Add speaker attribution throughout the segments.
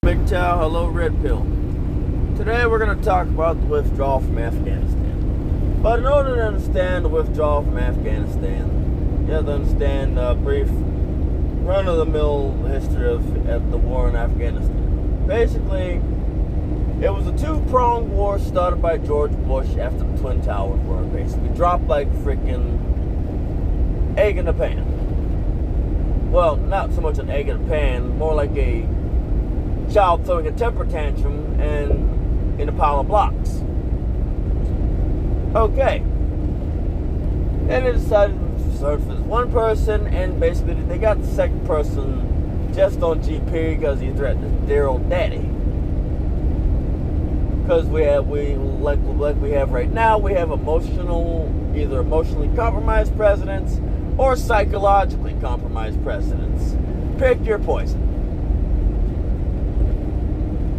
Speaker 1: MGTOW, hello Red Pill. Today we're going to talk about the withdrawal from Afghanistan. But in order to understand the withdrawal from Afghanistan, you have to understand a brief run-of-the-mill history of the war in Afghanistan. Basically, it was a two-pronged war started by George Bush after the Twin Towers were basically dropped like freaking egg in a pan. Well, not so much an egg in a pan, more like a child throwing a temper tantrum and in a pile of blocks. Okay. And they decided to start for this one person, and basically they got the second person just on GP because he threatened their old daddy. Because we have right now, we have either emotionally compromised presidents or psychologically compromised presidents. Pick your poison.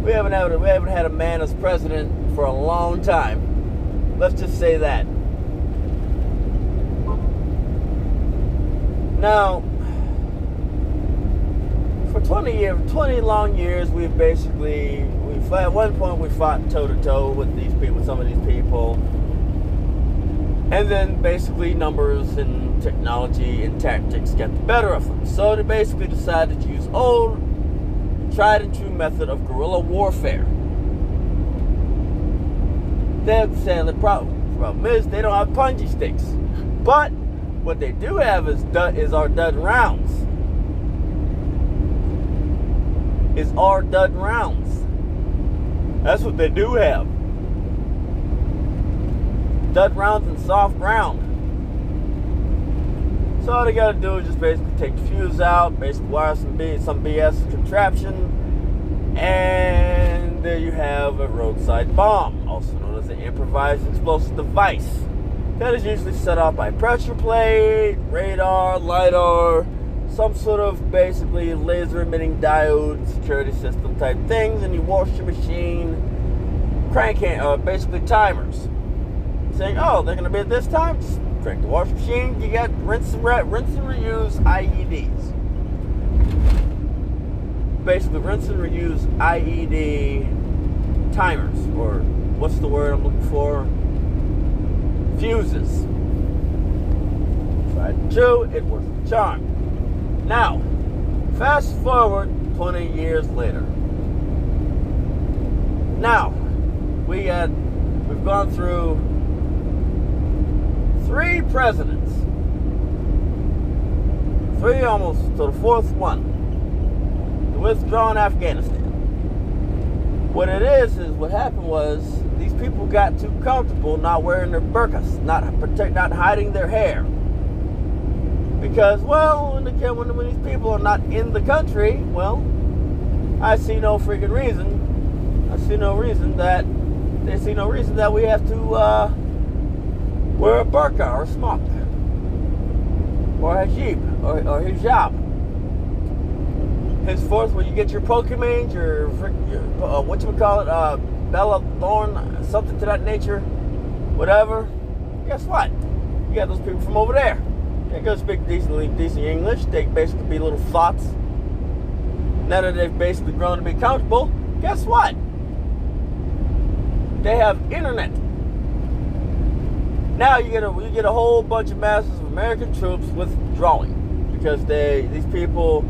Speaker 1: We haven't had a man as president for a long time. Let's just say that. Now, for 20 long years, at one point we fought toe to toe with some of these people, and then basically numbers and technology and tactics got the better of them. So they basically decided to use old, tried and true method of guerrilla warfare. The problem is they don't have punji sticks, but what they do have is our dud rounds. That's what they do have. Dud rounds and soft ground. So all they gotta do is just basically take the fuse out, basically wire some BS contraption, and there you have a roadside bomb, also known as an improvised explosive device. That is usually set off by pressure plate, radar, LiDAR, some sort of basically laser emitting diode security system type things, and you wash your machine, basically timers. Saying, oh, they're going to be at this time? Just crank the wash machine. You got rinse and reuse IEDs. Basically, rinse and reuse IED timers, or what's the word I'm looking for? Fuses. Tried and true, it works the charm. Now, fast forward 20 years later. Now, we've gone through 3 presidents. 3 almost to the 4th one. To withdraw in Afghanistan. What happened was these people got too comfortable not wearing their burqas, not hiding their hair. Because, well, when these people are not in the country, well, I see no reason that we have to wear a burqa or a smock or a hijab. Henceforth, when you get your Pokemon, your Bella Thorn, something to that nature, whatever, guess what? You got those people from over there. They go speak decent English. They basically be little thoughts. Now that they've basically grown to be comfortable, guess what? They have internet. Now you get a whole bunch of masses of American troops withdrawing because these people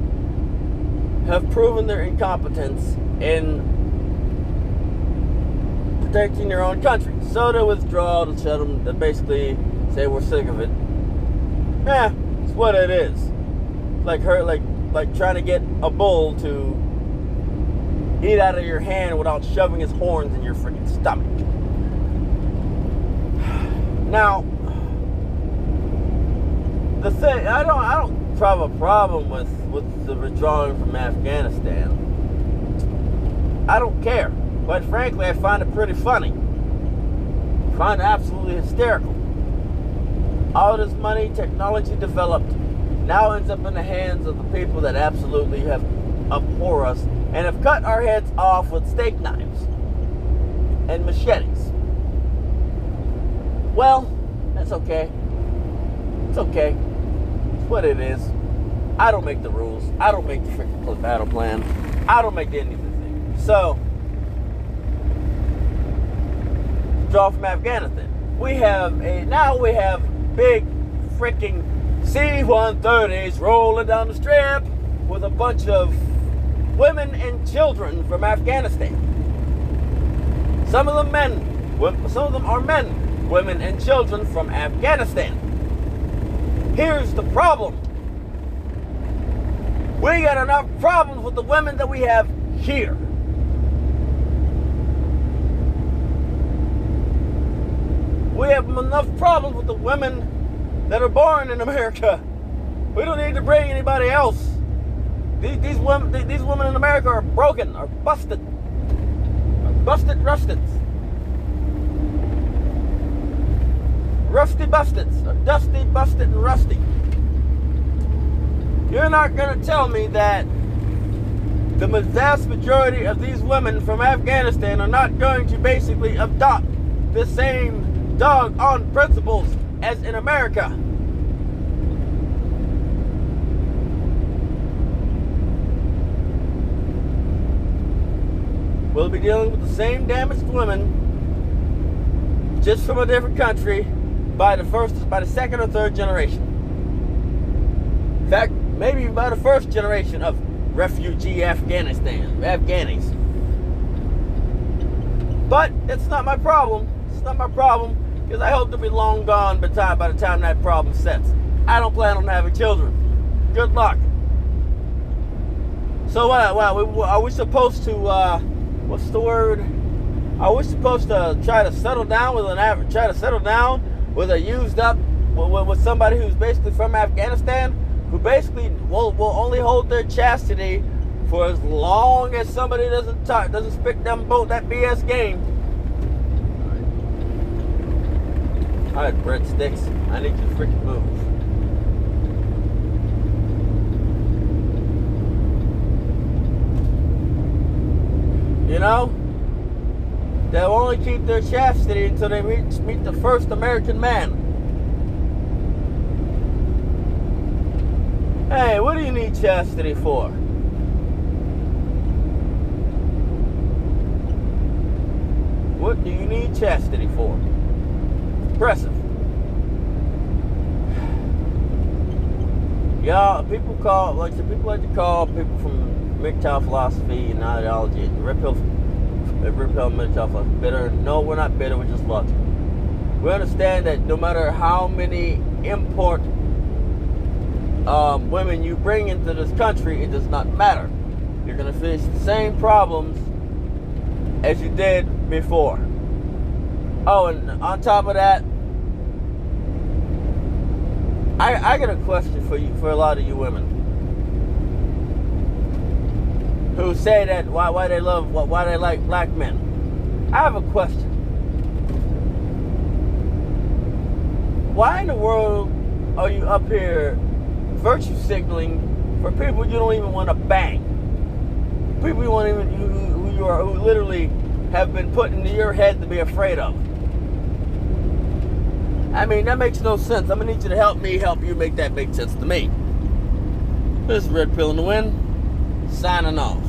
Speaker 1: have proven their incompetence in protecting their own country. So they withdraw to shut them, to basically say we're sick of it. It's what it is. Like trying to get a bull to eat out of your hand without shoving his horns in your freaking stomach. Now, the thing, I don't have a problem with the withdrawing from Afghanistan. I don't care. Quite frankly, I find it pretty funny. I find it absolutely hysterical. All this money, technology developed, now ends up in the hands of the people that absolutely have abhor us and have cut our heads off with steak knives and machetes. Well, that's okay. It's okay. It's what it is. I don't make the rules. I don't make the freaking battle plan. I don't make any of the things. So, draw from Afghanistan. We have big freaking C-130s rolling down the strip with a bunch of women and children from Afghanistan. Some of them are men, women and children from Afghanistan. Here's the problem. We got enough problems with the women that we have here. We have enough problems with the women that are born in America. We don't need to bring anybody else. These women in America are broken, are busted. Busted rusteds. Rusty busteds. Or dusty, busted, and rusty. You're not going to tell me that the vast majority of these women from Afghanistan are not going to basically adopt the same doggone principles as in America. We'll be dealing with the same damaged women, just from a different country, by the second or third generation. In fact, maybe by the first generation of refugee Afghanis. But it's not my problem. It's not my problem, because I hope to be long gone by the time that problem sets. I don't plan on having children. Good luck. So are we supposed to? What's the word? Are we supposed to try to settle down with a used up with somebody who's basically from Afghanistan, who basically will only hold their chastity for as long as somebody doesn't spit that BS game? All right, breadsticks, I need you to freaking move. You know, they'll only keep their chastity until they meet the first American man. Hey, what do you need chastity for? What do you need chastity for? Impressive. Y'all, people like to call people from MGTOW philosophy and ideology, Red Pill MGTOW philosophy, bitter. No, we're not bitter, we're just logical. We understand that no matter how many import women you bring into this country, it does not matter. You're going to face the same problems as you did before. Oh, and on top of that, I got a question for you, for a lot of you women who say that why they like black men. I have a question. Why in the world are you up here virtue signaling for people you don't even want to bang? People who literally have been put into your head to be afraid of. I mean, that makes no sense. I'm gonna need you to help me help you make that make sense to me. This is Red Pill in the Wind, signing off.